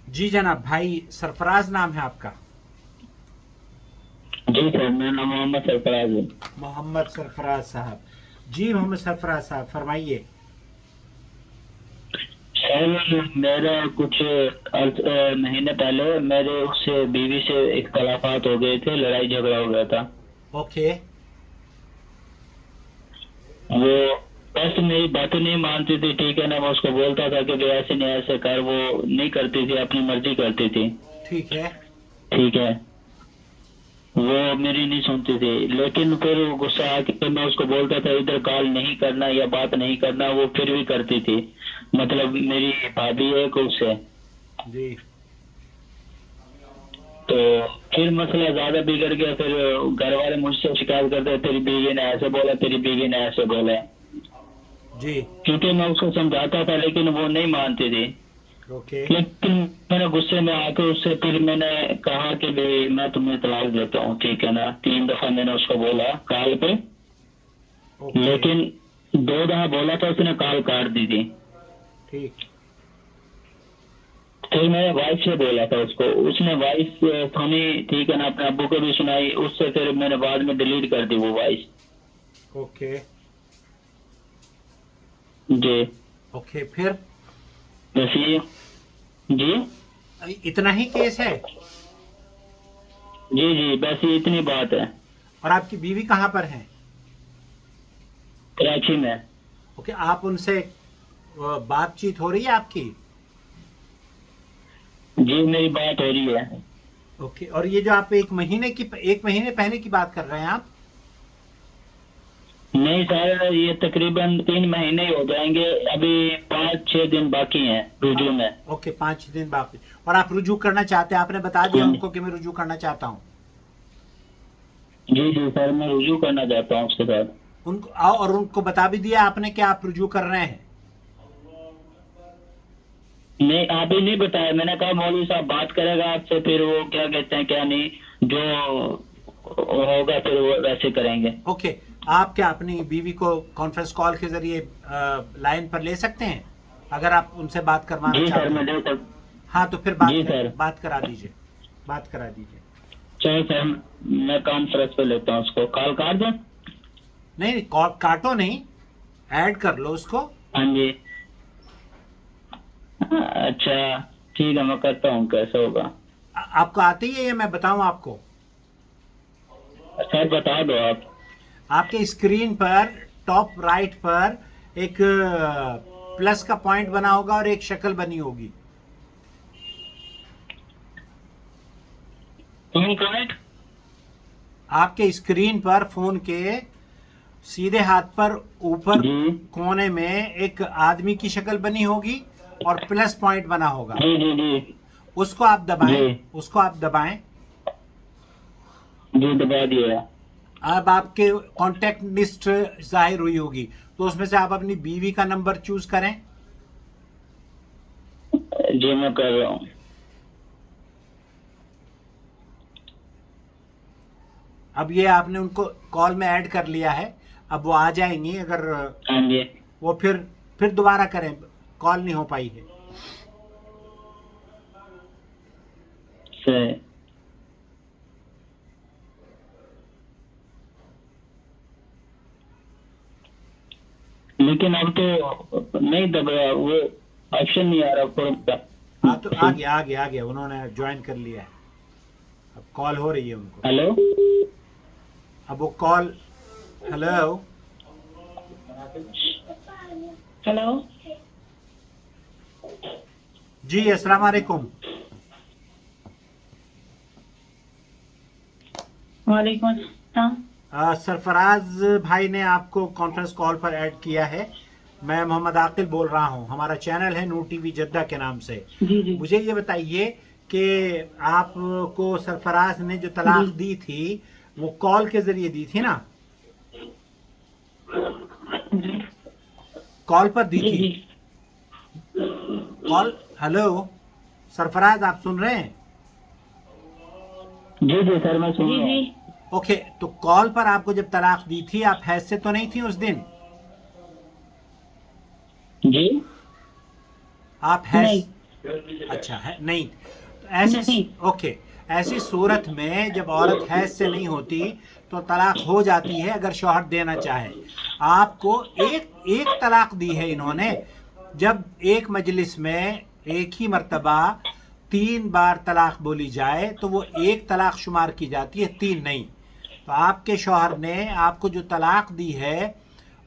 जी जनाब, भाई सरफराज नाम है आपका? जी सर, मेरा नाम मोहम्मद सरफराज है। मोहम्मद सरफराज साहब। जी मोहम्मद सरफराज साहब, फरमाइए। सर मेरा कुछ महीने पहले मेरे उससे बीवी से इख्तलाफात हो गए थे, लड़ाई झगड़ा हो गया था। ओके। वो बस मेरी बातें नहीं मानती थी, ठीक है ना। मैं उसको बोलता था कि भाई ऐसे नहीं ऐसे कर, वो नहीं करती थी, अपनी मर्जी करती थी। ठीक है। ठीक है। वो मेरी नहीं सुनती थी, लेकिन फिर गुस्सा आके मैं उसको बोलता था इधर कॉल नहीं करना या बात नहीं करना, वो फिर भी करती थी। मतलब मेरी भाभी है एक उससे। जी। तो फिर मसला ज्यादा बिगड़ गया। फिर घर वाले मुझसे शिकायत करते, तेरी बीवी ने ऐसे बोला, तेरी बीवी ने ऐसे बोला। जी। क्योंकि मैं उसको समझाता था लेकिन वो नहीं मानती थी। ओके। लेकिन मैंने गुस्से में आके उससे फिर मैंने कहा कि भाई मैं तुम्हें तलाक देता हूँ, ठीक है ना। 3 दफा मैंने उसको बोला कॉल पे। ओके। लेकिन 2 दफा बोला था, उसने कॉल काट दी थी। ठीक। फिर मैंने वाइफ से बोला था उसको, उसने वाइफ सुनी, ठीक है ना, अपने अब्बू को भी सुनाई। उससे फिर मैंने बाद में डिलीट कर दी वो वॉइस। ओके। जी। ओके, फिर? बस ये। जी इतना ही केस है? जी जी, बस ये इतनी बात है। और आपकी बीवी कहाँ पर है? कराची में। ओके, आप उनसे बातचीत हो रही है आपकी? जी मेरी बात हो रही है। ओके, और ये जो आप एक महीने पहले की बात कर रहे हैं आप? नहीं सर, ये तकरीबन 3 महीने ही हो जाएंगे। अभी 5-6 दिन बाकी हैं रुजू में। ओके, 5 दिन बाकी। और आप रुजू करना चाहते हैं? आपने बता दिया हाँ जी। उनको कि मैं रुजू करना चाहता हूँ? जी जी सर, मैं रुजू करना चाहता हूँ उसके साथ। उनको और उनको बता भी दिया आपने कि आप रुजू कर रहे हैं? नहीं, अभी नहीं बताया। मैंने कहा मौलवी साहब बात करेगा आपसे, फिर वो क्या कहते हैं क्या नहीं, जो होगा फिर वो वैसे करेंगे। ओके। आप क्या अपनी बीवी को कॉन्फ्रेंस कॉल के जरिए लाइन पर ले सकते हैं, अगर आप उनसे बात करवाना जी सर, चाहते मैं हैं? दे सक हाँ, तो फिर जी सर। बात करा दीजिए। बात करा दीजिए। चलो सर, मैं कॉन्फ्रेंस पे लेता हूँ उसको, कॉल काट दूँ। नहीं नहीं, काटो नहीं, ऐड कर लो उसको। हाँ जी। अच्छा ठीक है, मैं करता हूँ, कैसे होगा। आपको आती है या मैं बताऊं आपको? सर बता दो आप। आपके स्क्रीन पर टॉप राइट पर एक प्लस का पॉइंट बना होगा और एक शक्ल बनी होगी। तुम कनेक्ट। आपके स्क्रीन पर फोन के सीधे हाथ पर ऊपर जी कोने में एक आदमी की शक्ल बनी होगी और प्लस पॉइंट बना होगा। जी जी जी उसको आप जी दबाएं। उसको आप दबाएं। जी, दबा दिया। अब आपके कांटेक्ट लिस्ट जाहिर हुई होगी, तो उसमें से आप अपनी बीवी का नंबर चूज करें। जी मैं कर रहा हूँ। अब ये आपने उनको कॉल में ऐड कर लिया है। अब वो आ जाएंगी। अगर हाँ जी वो फिर दोबारा करें, कॉल नहीं हो पाई है। सर। लेकिन अब तो नहीं दब रहा वो, ऑप्शन नहीं आ रहा ऊपर। हाँ, तो आ गया, उन्होंने ज्वाइन कर लिया है। अब कॉल हो रही है उनको। हेलो। अब वो कॉल। हेलो। हेलो। जी, अस्सलाम वालेकुम। वालेकुम अस्सलाम। सरफराज भाई ने आपको कॉन्फ्रेंस कॉल पर ऐड किया है। मैं मोहम्मद आकिल बोल रहा हूँ। हमारा चैनल है नू टीवी जद्दा के नाम से। जी जी मुझे ये बताइए कि आपको सरफराज ने जो जी तलाक दी थी, वो कॉल के जरिए दी थी ना? जी कॉल पर दी जी थी? जी कॉल। हेलो सरफराज, आप सुन रहे हैं? जी जी सर, मैं सुन जी रहा जी। हूँ। ओके, तो कॉल पर आपको जब तलाक दी थी, आप हैज से तो नहीं थी उस दिन? जी आप हैज नहीं। अच्छा है नहीं, ऐसी नहीं। ओके, ऐसी सूरत में जब औरत हैज से नहीं होती तो तलाक हो जाती है अगर शौहर देना चाहे। आपको एक एक तलाक दी है इन्होंने। जब एक मजलिस में एक ही मर्तबा 3 बार तलाक बोली जाए तो वो एक तलाक शुमार की जाती है, 3 नहीं। तो आपके शौहर ने आपको जो तलाक दी है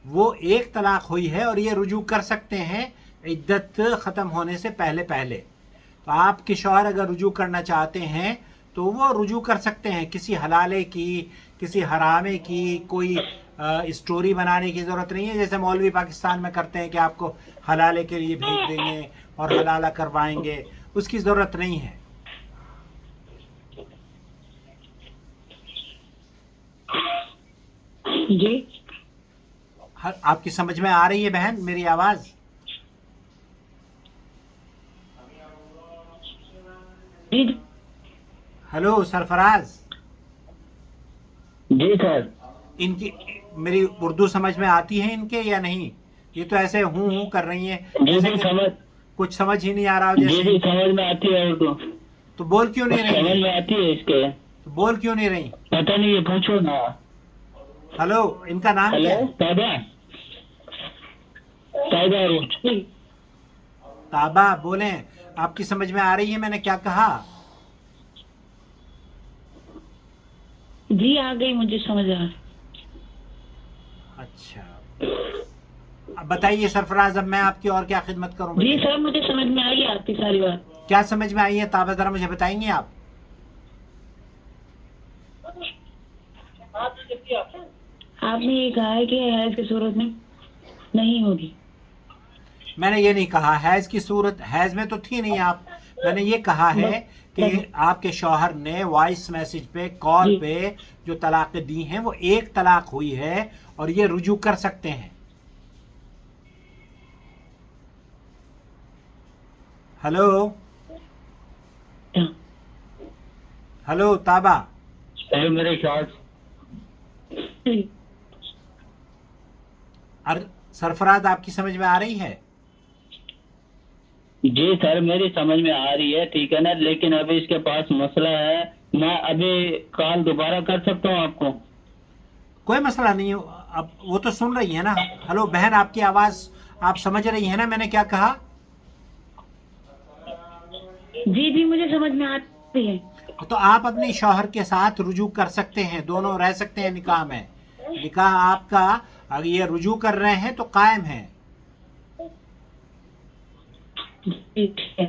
वो एक तलाक हुई है और ये रुजू कर सकते हैं इद्दत ख़त्म होने से पहले पहले। तो आपके शौहर अगर रुजू करना चाहते हैं तो वो रुजू कर सकते हैं। किसी हलाले की, किसी हरामे की कोई स्टोरी बनाने की ज़रूरत नहीं है, जैसे मौलवी पाकिस्तान में करते हैं कि आपको हलाले के लिए भेज देंगे और हलाला करवाएंगे, उसकी ज़रूरत नहीं है। जी आपकी समझ में आ रही है बहन मेरी आवाज़? जी हेलो सरफराज, जी सर। इनकी मेरी उर्दू समझ में आती है इनके या नहीं? ये तो ऐसे हूँ कर रही हैं जी जैसे जी कि समझ, कुछ समझ ही नहीं आ रहा हो जी जैसे। जी समझ में आती है उनको, तो बोल क्यों नहीं रही समझ हैं? में आती है इसके, तो बोल क्यों नहीं रही? पता नहीं, ये पूछो ना। हेलो, इनका नाम क्या हेलो है? ताबा, ताबा रोज। जी ताबा, बोलें, आपकी समझ में आ रही है मैंने क्या कहा? जी आ गई, मुझे समझ आ। अच्छा, अब बताइए सरफराज, अब मैं आपकी और क्या खिदमत करूं जी बेटे? सर मुझे समझ में आई आपकी सारी बात। क्या समझ में आई है ताबा, जरा मुझे बताएंगे आप? आपने ये कहा है कि हैज की सूरत में नहीं होगी। मैंने ये नहीं कहा हैज की सूरत, हैज में तो थी नहीं आप। मैंने ये कहा है कि आपके शौहर ने वॉइस मैसेज पे, कॉल जी। पे जो तलाक़ें दी हैं वो एक तलाक हुई है और ये रुजू कर सकते हैं। हेलो हेलो ताबा, सर मेरे ख्याल, जी सरफराज आपकी समझ में आ रही है? जी सर मेरी समझ में आ रही है, ठीक है ना, लेकिन अभी इसके पास मसला है। मैं अभी कॉल दोबारा कर सकता हूँ आपको? कोई मसला नहीं है, अब वो तो सुन रही है ना। हेलो बहन, आपकी आवाज़ आप समझ रही है ना मैंने क्या कहा? जी जी मुझे समझ में आ रही है। तो आप अपने शौहर के साथ रुजू कर सकते हैं, दोनों रह सकते हैं निकाह में। निकाह आपका अगर ये रुजू कर रहे हैं तो कायम है। ठीक है,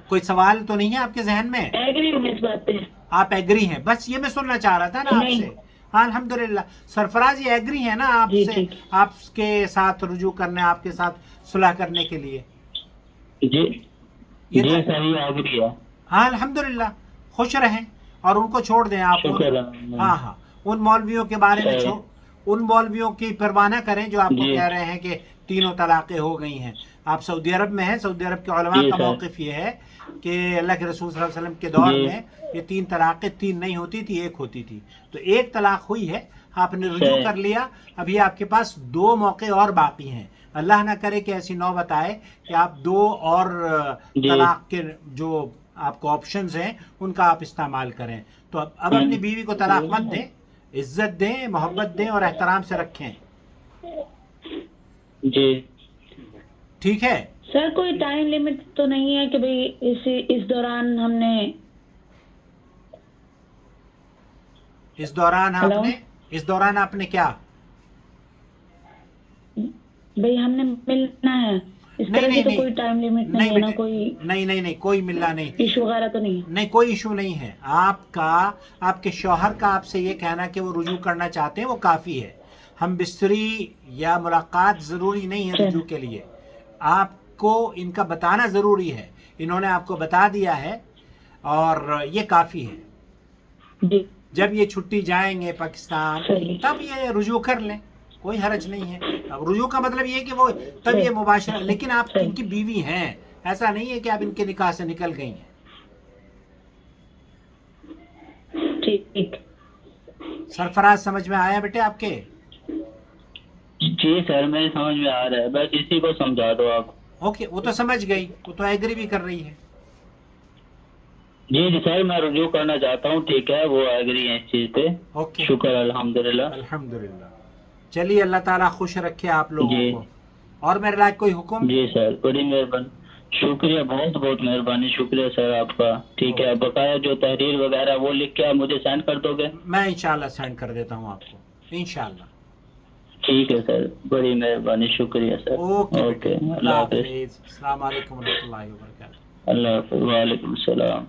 कोई सवाल तो नहीं है आपके जहन में? एग्री हूँ इस बात पे। आप एग्री हैं? बस ये मैं सुनना चाह रहा था ना नहीं। आपसे। हाँ अल्हम्दुलिल्लाह, सरफराज ये एग्री है ना जी आपसे, ठीक। आपके साथ रुजू करने, आपके साथ सुलह करने के लिए? जी ये जी तो सर ये आखिरी है। हाँ अल्हम्दुलिल्लाह, खुश रहें और उनको छोड़ दें आप। शुक्र हाँ हाँ, उन मौलवियों के बारे में सही। उन मौलवियों की परवाह ना करें जो आपको जी। कह रहे हैं कि तीनों तलाक़ें हो गई हैं। आप सऊदी अरब में हैं, सऊदी अरब के उलमा जी का सर। मौक़िफ़ ये है कि अल्लाह के रसूल सल्लल्लाहु अलैहि वसल्लम के दौर जी। में ये 3 तलाक़ें 3 नहीं होती थी, 1 होती थी। तो 1 तलाक़ हुई है, आपने रुजू सही। कर लिया। अभी आपके पास 2 मौके और बाकी हैं। अल्लाह ना करे कि ऐसी नौबत आए कि आप 2 और जी। तलाक़ के जो आपको ऑप्शंस हैं उनका आप इस्तेमाल करें। तो अब अपनी बीवी को तलाक मत दें, इज्जत दें, मोहब्बत दें और एहतराम से रखें। जी ठीक है? सर कोई टाइम लिमिट तो नहीं है कि भाई इस दौरान हमने इस दौरान हेलो? आपने क्या? भाई हमने मिलना है, इस तरह की तो कोई टाइम लिमिट नहीं है ना, बेटे, कोई नहीं कोई मिलना नहीं, इशू वगैरह तो नहीं है? नहीं कोई इशू नहीं है। आपके शौहर का आपसे ये कहना कि वो रुजू करना चाहते हैं वो काफ़ी है। हम बिस्तरी या मुलाकात ज़रूरी नहीं है रुजू के लिए, आपको इनका बताना ज़रूरी है। इन्होंने आपको बता दिया है और ये काफ़ी है। जी जब ये छुट्टी जाएंगे पाकिस्तान सही। तब ये रुजू कर लें, कोई हरज नहीं है। अब रुजू का मतलब ये है कि वो तब ये मुबाशरा, लेकिन आप सही। इनकी बीवी हैं, ऐसा नहीं है कि आप इनके निकाह से निकल गई हैं। ठीक। सरफराज समझ में आया बेटे आपके? जी सर मेरे समझ में आ रहा है, बस इसी को समझा दो आप। اوکے وہ تو سمجھ گئی, وہ تو ایگری بھی کر رہی ہے. جی سر میں رجوع کرنا چاہتا ہوں, ٹھیک ہے وہ ایگری ہیں اس چیز پہ. اوکے شکر الحمدللہ. الحمدللہ. چلیے اللہ تعالیٰ خوش رکھے آپ لوگوں جی. کو. اور میرے لائق کوئی حکم؟ جی سر بڑی مہربانی, شکریہ, بہت بہت مہربانی, شکریہ سر آپ کا. ٹھیک ہے, بقایا جو تحریر وغیرہ وہ لکھ کے آپ مجھے سینڈ کر دو گے؟ میں انشاءاللہ سینڈ کر دیتا ہوں آپ کو انشاءاللہ. ٹھیک ہے سر, بڑی مہربانی, شکریہ سر. اوکے بیٹے, اوکے, اللہ حافظ. السلام علیکم ورحمۃ اللہ وبرکاتہ. اللہ حافظ, وعلیکم السلام.